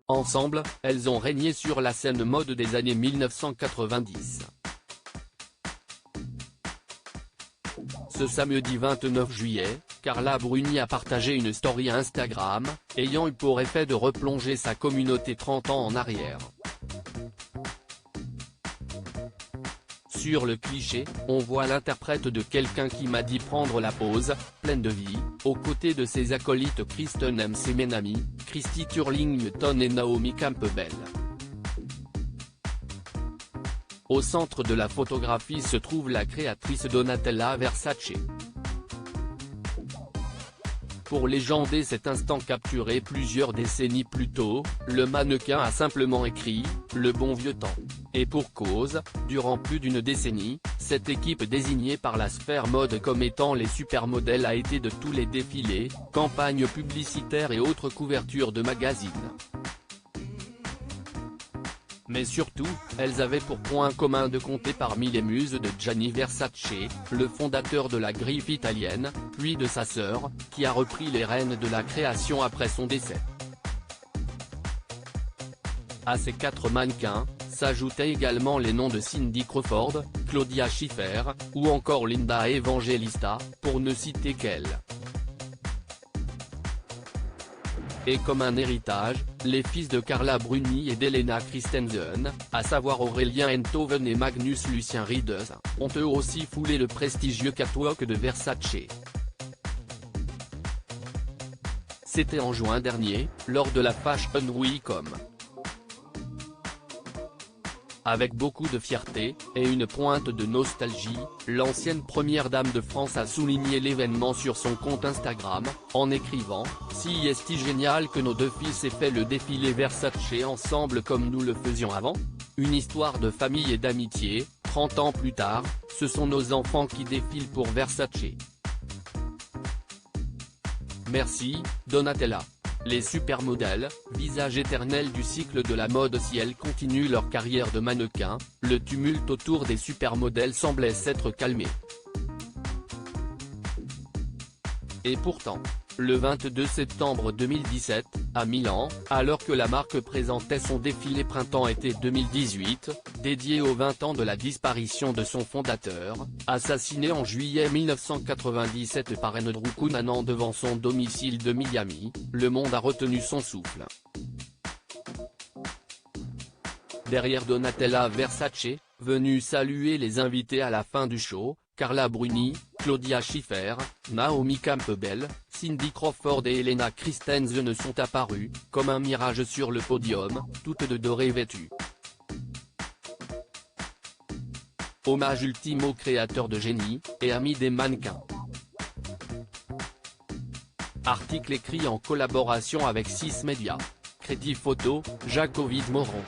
Ensemble, elles ont régné sur la scène mode des années 1990. Ce samedi 29 juillet, Carla Bruni a partagé une story Instagram, ayant eu pour effet de replonger sa communauté 30 ans en arrière. Sur le cliché, on voit l'interprète de Quelqu'un qui m'a dit prendre la pause, pleine de vie, aux côtés de ses acolytes Kristen Msemenami, Christy Turlington et Naomi Campbell. Au centre de la photographie se trouve la créatrice Donatella Versace. Pour légender cet instant capturé plusieurs décennies plus tôt, le mannequin a simplement écrit « Le bon vieux temps ». Et pour cause, durant plus d'une décennie, cette équipe désignée par la sphère mode comme étant les supermodèles a été de tous les défilés, campagnes publicitaires et autres couvertures de magazines. Mais surtout, elles avaient pour point commun de compter parmi les muses de Gianni Versace, le fondateur de la griffe italienne, puis de sa sœur, qui a repris les rênes de la création après son décès. À ces 4 mannequins, s'ajoutaient également les noms de Cindy Crawford, Claudia Schiffer, ou encore Linda Evangelista, pour ne citer qu'elles. Et comme un héritage, les fils de Carla Bruni et d'Helena Christensen, à savoir Aurélien Enthoven et Magnus Lucien Rieders, ont eux aussi foulé le prestigieux catwalk de Versace. C'était en juin dernier, lors de la Fashion Week. Avec beaucoup de fierté, et une pointe de nostalgie, l'ancienne première dame de France a souligné l'événement sur son compte Instagram, en écrivant « Si est-il génial que nos 2 fils aient fait le défilé Versace ensemble comme nous le faisions avant ? Une histoire de famille et d'amitié, 30 ans plus tard, ce sont nos enfants qui défilent pour Versace. Merci, Donatella. » Les supermodèles, visage éternel du cycle de la mode. Si elles continuent leur carrière de mannequin, le tumulte autour des supermodèles semblait s'être calmé. Et pourtant, le 22 septembre 2017, à Milan, alors que la marque présentait son défilé printemps-été 2018, dédié aux 20 ans de la disparition de son fondateur, assassiné en juillet 1997 par Andrew Cunanan devant son domicile de Miami, le monde a retenu son souffle. Derrière Donatella Versace, venue saluer les invités à la fin du show, Carla Bruni, Claudia Schiffer, Naomi Campbell, Cindy Crawford et Helena Christensen sont apparues, comme un mirage sur le podium, toutes de doré vêtues. Hommage ultime au créateur de génie, et ami des mannequins. Article écrit en collaboration avec 6 Médias. Crédit photo, Jacques Ovid Moron.